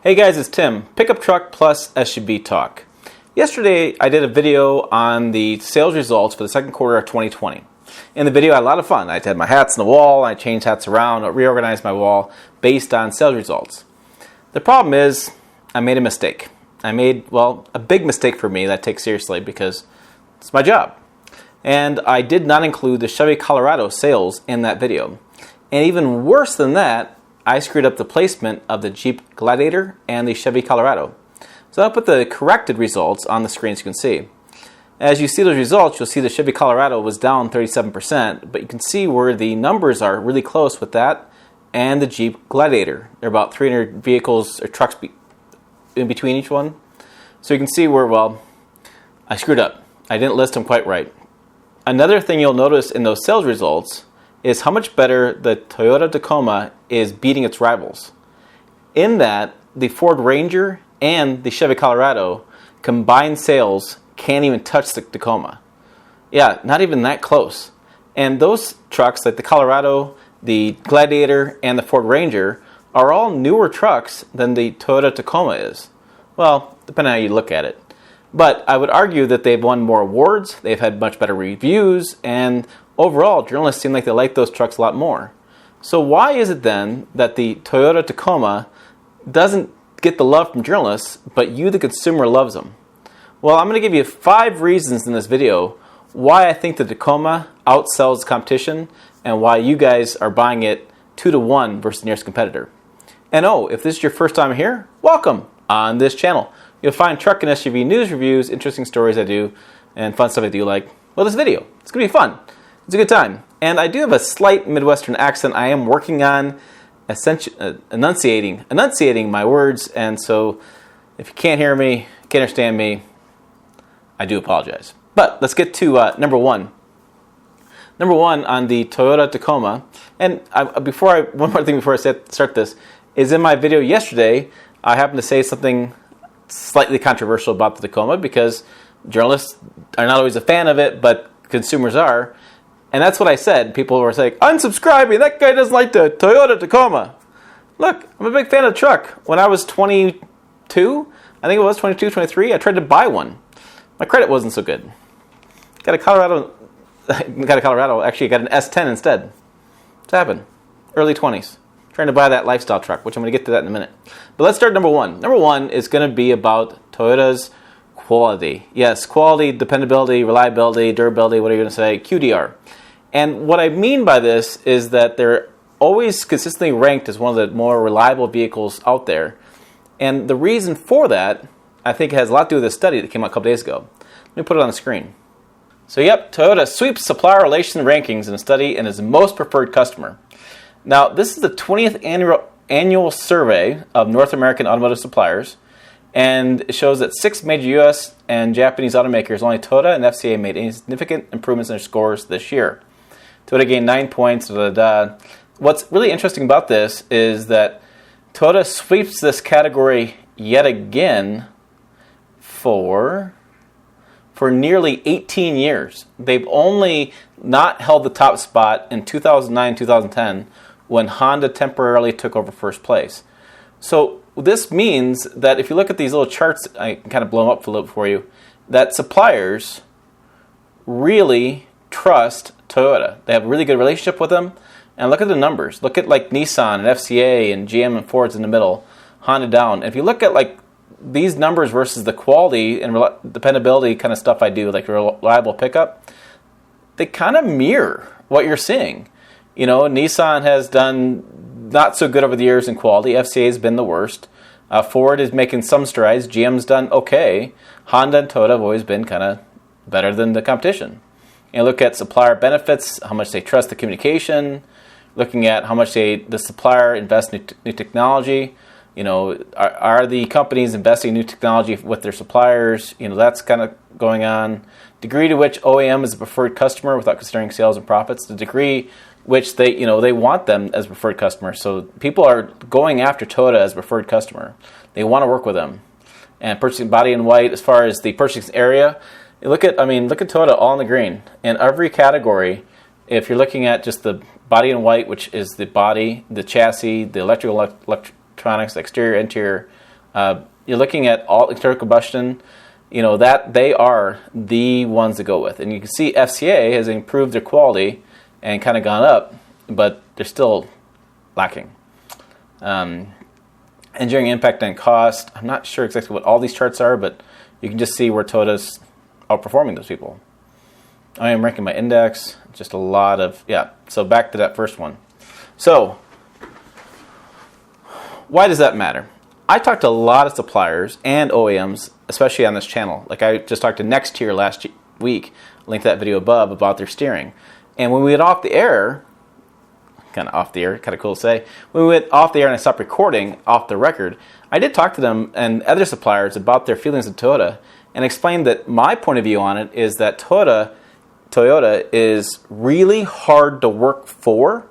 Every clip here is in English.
Hey guys, it's Tim, Pickup Truck plus SUV Talk. Yesterday I did a video on the sales results for the second quarter of 2020. In the video I had a lot of fun. I had my hats on the wall, I changed hats around, I reorganized my wall based on sales results. The problem is I made a mistake. I made, a big mistake for me that I take seriously because it's my job. And I did not include the Chevy Colorado sales in that video. And even worse than that, I screwed up the placement of the Jeep Gladiator and the Chevy Colorado. So I'll put the corrected results on the screen so you can see. As you see those results, you'll see the Chevy Colorado was down 37%, but you can see where the numbers are really close with that and the Jeep Gladiator. There are about 300 vehicles or trucks in between each one. So you can see where, I screwed up. I didn't list them quite right. Another thing you'll notice in those sales results is how much better the Toyota Tacoma is beating its rivals. In that, the Ford Ranger and the Chevy Colorado combined sales can't even touch the Tacoma. Yeah, not even that close. And those trucks, like the Colorado, the Gladiator, and the Ford Ranger, are all newer trucks than the Toyota Tacoma is. Well, depending on how you look at it. But I would argue that they've won more awards, they've had much better reviews, and overall, journalists seem like they like those trucks a lot more. So why is it then that the Toyota Tacoma doesn't get the love from journalists, but you, the consumer, loves them? Well, I'm going to give you 5 reasons in this video why I think the Tacoma outsells competition and why you guys are buying it 2-to-1 versus the nearest competitor. And if this is your first time here, welcome on this channel. You'll find truck and SUV news, reviews, interesting stories I do, and fun stuff I do like, this video. It's going to be fun. It's a good time. And I do have a slight Midwestern accent. I am working on enunciating my words, and so if you can't hear me, can't understand me, I do apologize. But let's get to number one. Number one on the Toyota Tacoma, and one more thing before I start this, is in my video yesterday, I happened to say something slightly controversial about the Tacoma because journalists are not always a fan of it, but consumers are. And that's what I said. People were saying, unsubscribing, that guy doesn't like the Toyota Tacoma. Look, I'm a big fan of the truck. When I was 22, I think it was 22, 23, I tried to buy one. My credit wasn't so good. Got a Colorado, actually I got an S10 instead. What's happened? Early 20s. Trying to buy that lifestyle truck, which I'm going to get to that in a minute. But let's start number one. Number one is going to be about Toyota's quality. Yes, quality, dependability, reliability, durability, what are you going to say? QDR. And what I mean by this is that they're always consistently ranked as one of the more reliable vehicles out there. And the reason for that, I think, has a lot to do with a study that came out a couple days ago. Let me put it on the screen. So Toyota sweeps supplier relation rankings in a study and is the most preferred customer. Now, this is the 20th annual survey of North American automotive suppliers, and it shows that 6 major U.S. and Japanese automakers, only Toyota and FCA, made any significant improvements in their scores this year. Toyota gained 9 points, What's really interesting about this is that Toyota sweeps this category yet again for nearly 18 years. They've only not held the top spot in 2009, 2010, when Honda temporarily took over first place. So this means that if you look at these little charts, I can kind of blow them up a little for you, that suppliers really trust Toyota. They have a really good relationship with them. And look at the numbers. Look at like Nissan and FCA and GM and Ford's in the middle, Honda down. And if you look at like these numbers versus the quality and dependability kind of stuff I do, like reliable pickup, they kind of mirror what you're seeing. Nissan has done not so good over the years in quality. FCA has been the worst. Ford is making some strides. GM's done okay. Honda and Toyota have always been kind of better than the competition. Look at supplier benefits, how much they trust the communication, looking at how much the supplier invests in new technology. Are the companies investing in new technology with their suppliers? That's kind of going on. Degree to which OEM is a preferred customer without considering sales and profits. The degree which they want them as preferred customers. So people are going after Toyota as preferred customer. They want to work with them. And purchasing body in white, as far as the purchasing area, look at Toyota all in the green. In every category, if you're looking at just the body in white, which is the body, the chassis, the electronics, exterior, interior, You're looking at all internal combustion, that they are the ones to go with. And you can see FCA has improved their quality and kind of gone up, but they're still lacking. Engineering impact and cost, I'm not sure exactly what all these charts are, but you can just see where Toyota's outperforming those people. I am ranking my index, just a lot of, so back to that first one. So, why does that matter? I talked to a lot of suppliers and OEMs, especially on this channel. Like I just talked to Nextier last week, link that video above, about their steering. And when we went off the air, kind of cool to say, when we went off the air and I stopped recording off the record, I did talk to them and other suppliers about their feelings of Toyota and explained that my point of view on it is that Toyota is really hard to work for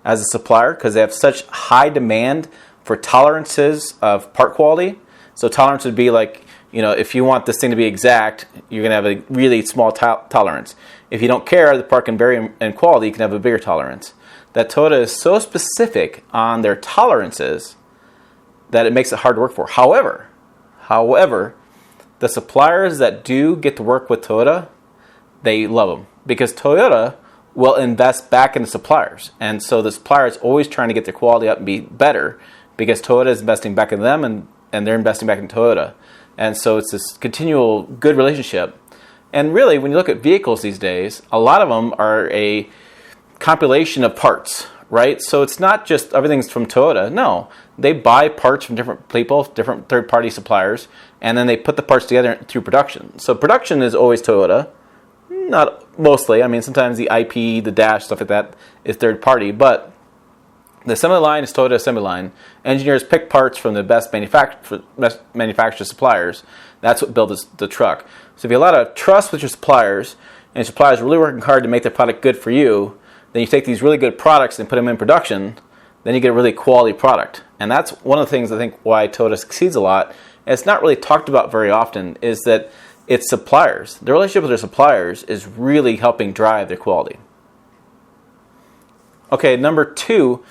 as a supplier because they have such high demand for tolerances of part quality. So tolerance would be like, if you want this thing to be exact, you're going to have a really small tolerance. If you don't care, the part can vary in quality, you can have a bigger tolerance. That Toyota is so specific on their tolerances that it makes it hard to work for. However, the suppliers that do get to work with Toyota, they love them because Toyota will invest back into suppliers. And so the supplier is always trying to get their quality up and be better because Toyota is investing back in them and they're investing back in Toyota. And so it's this continual good relationship. And really, when you look at vehicles these days, a lot of them are a compilation of parts, right? So it's not just everything's from Toyota. No, they buy parts from different people, different third-party suppliers, and then they put the parts together through production. So production is always Toyota. Not mostly. I mean, sometimes the IP, the dash, stuff like that is third-party, but the assembly line is Toyota assembly line. Engineers pick parts from the best manufacturer suppliers. That's what builds the truck. So if you have a lot of trust with your suppliers, and your suppliers are really working hard to make their product good for you, then you take these really good products and put them in production, then you get a really quality product. And that's one of the things I think why Toyota succeeds a lot, and it's not really talked about very often, is that it's suppliers. The relationship with their suppliers is really helping drive their quality. Okay, number 2,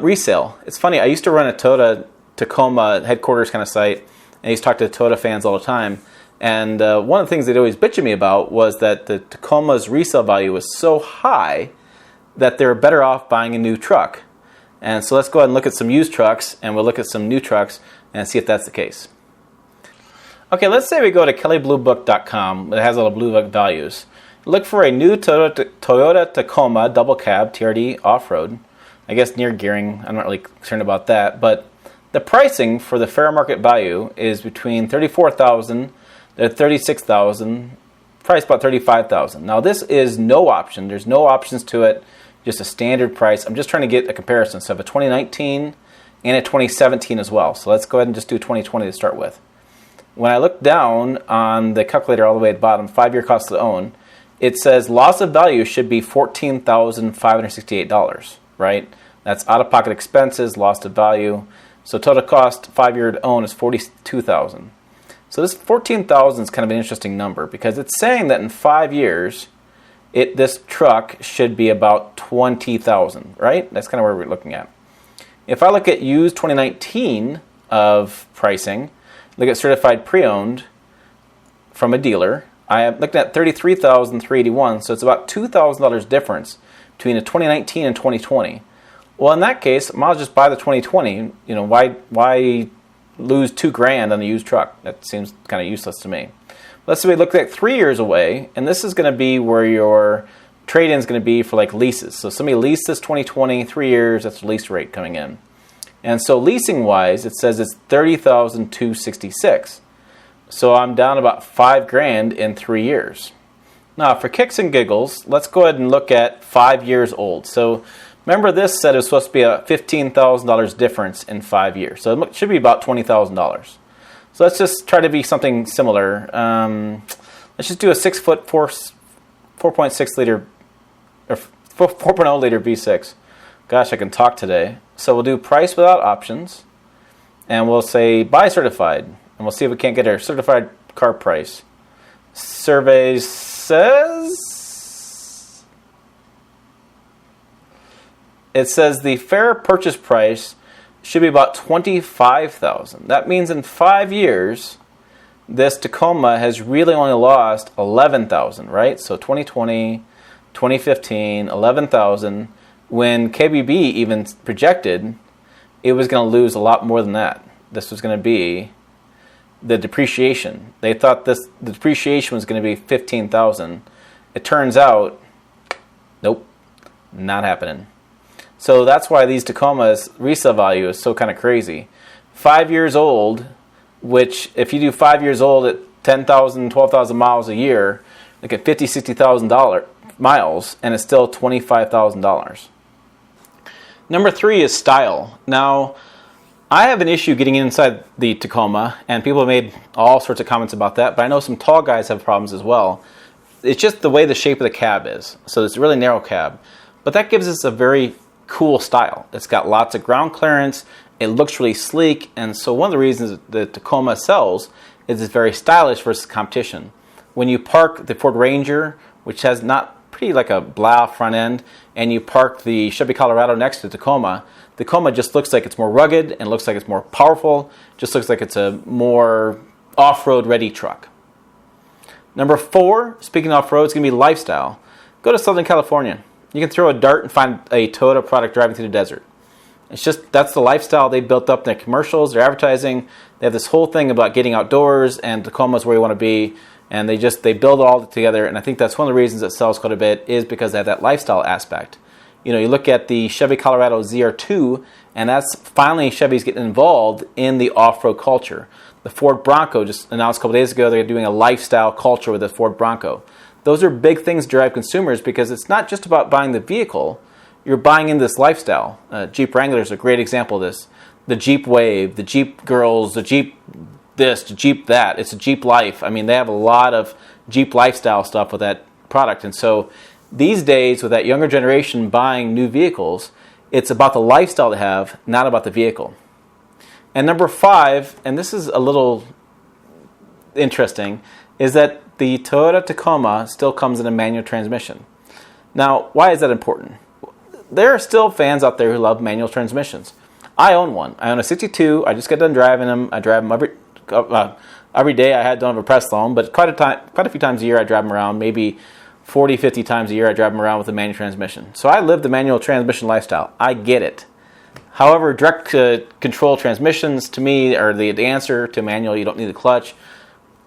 resale. It's funny, I used to run a Toyota Tacoma headquarters kind of site, and I used to talk to Toyota fans all the time. And one of the things they'd always bitch at me about was that the Tacoma's resale value was so high that they're better off buying a new truck. And so let's go ahead and look at some used trucks, and we'll look at some new trucks and see if that's the case. Okay, let's say we go to kellybluebook.com. It has all the Blue Book values. Look for a new Toyota Tacoma double cab TRD off-road. I guess near gearing. I'm not really concerned about that. But the pricing for the fair market value is between $34,000 to $36,000. Price about $35,000. Now this is no option. There's no options to it. Just a standard price. I'm just trying to get a comparison. So I have a 2019 and a 2017 as well. So let's go ahead and just do 2020 to start with. When I look down on the calculator all the way at the bottom, 5-year cost to own, it says loss of value should be $14,568, right? That's out-of-pocket expenses, loss of value. So total cost 5-year to own is $42,000. So this $14,000 is kind of an interesting number because it's saying that in 5 years, this truck should be about $20,000, right? That's kind of where we're looking at. If I look at used 2019 of pricing, look at certified pre-owned from a dealer, I am looking at $33,381, so it's about $2,000 difference between a 2019 and 2020. Well, in that case, I might as well just buy the 2020. Why lose $2,000 on a used truck? That seems kind of useless to me. Let's say we look at 3 years away, and this is going to be where your trade-in is going to be for like leases. So somebody leased this 2020, 3 years, that's the lease rate coming in. And so leasing-wise, it says it's $30,266. So I'm down about $5,000 in 3 years. Now, for kicks and giggles, let's go ahead and look at 5 years old. So remember, this said it was supposed to be a $15,000 difference in 5 years. So it should be about $20,000. So let's just try to be something similar. Let's just do a 6-foot 4.6 liter or 4.0 liter V6. Gosh, I can talk today. So we'll do price without options, and we'll say buy certified, and we'll see if we can't get our certified car price. Survey says it says the fair purchase price should be about $25,000. That means in 5 years, this Tacoma has really only lost $11,000, right? So 2020, 2015, $11,000. When KBB even projected it was going to lose a lot more than that. This was going to be the depreciation. They thought the depreciation was going to be $15,000. It turns out, nope, not happening. So that's why these Tacomas resale value is so kind of crazy. 5 years old, which if you do 5 years old at 10,000, 12,000 miles a year, look at $50,000, $60,000 miles, and it's still $25,000. Number 3 is style. Now, I have an issue getting inside the Tacoma, and people have made all sorts of comments about that, but I know some tall guys have problems as well. It's just the way the shape of the cab is. So it's a really narrow cab. But that gives us a very cool style. It's got lots of ground clearance. It looks really sleek. And so one of the reasons the Tacoma sells is it's very stylish versus competition. When you park the Ford Ranger, which has not pretty like a blah front end, and you park the Chevy Colorado next to the Tacoma just looks like it's more rugged and looks like it's more powerful. Just looks like it's a more off-road ready truck. Number 4, speaking of off-road, it's going to be lifestyle. Go to Southern California. You can throw a dart and find a Toyota product driving through the desert. It's just, that's the lifestyle they built up in their commercials, their advertising. They have this whole thing about getting outdoors, and Tacoma's where you want to be. And they build it all together, and I think that's one of the reasons it sells quite a bit is because they have that lifestyle aspect. You know, you look at the Chevy Colorado ZR2, and that's finally Chevy's getting involved in the off-road culture. The Ford Bronco just announced a couple days ago they're doing a lifestyle culture with the Ford Bronco. Those are big things to drive consumers because it's not just about buying the vehicle, you're buying into this lifestyle. Jeep Wrangler is a great example of this. The Jeep Wave, the Jeep Girls, the Jeep this, the Jeep that. It's a Jeep Life. I mean, they have a lot of Jeep lifestyle stuff with that product. And so these days, with that younger generation buying new vehicles, it's about the lifestyle they have, not about the vehicle. And number 5, and this is a little interesting, is that the Toyota Tacoma still comes in a manual transmission. Now, why is that important? There are still fans out there who love manual transmissions. I own one. I own a 62. I just got done driving them. I drive them every day. I don't have a press loan, but quite a few times a year I drive them around. Maybe 40, 50 times a year I drive them around with a manual transmission. So I live the manual transmission lifestyle. I get it. However, direct control transmissions to me are the answer to manual. You don't need the clutch.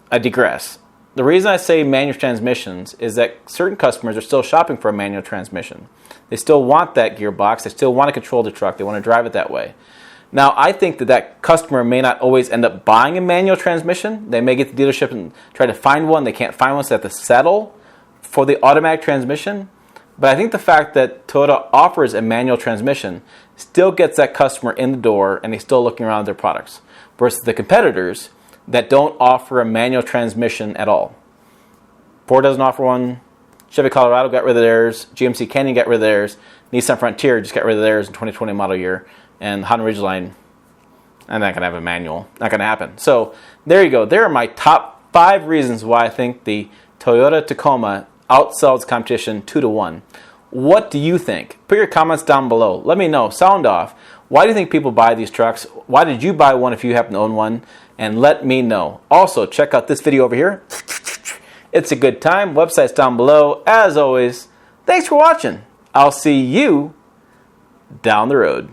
I digress. The reason I say manual transmissions is that certain customers are still shopping for a manual transmission. They still want that gearbox. They still want to control the truck. They want to drive it that way. Now, I think that customer may not always end up buying a manual transmission. They may get the dealership and try to find one. They can't find one, so they have to settle for the automatic transmission. But I think the fact that Toyota offers a manual transmission still gets that customer in the door, and they're still looking around at their products, versus the competitors that don't offer a manual transmission at all. Ford doesn't offer one. Chevy Colorado got rid of theirs. GMC Canyon got rid of theirs. Nissan Frontier just got rid of theirs in 2020 model year. And Honda Ridgeline, I'm not going to have a manual. Not going to happen. So there you go. There are my top 5 reasons why I think the Toyota Tacoma outsells competition 2-1. What do you think? Put your comments down below. Let me know. Sound off. Why do you think people buy these trucks? Why did you buy one if you happen to own one? And let me know. Also, check out this video over here. It's a good time. Website's down below. As always, thanks for watching. I'll see you down the road.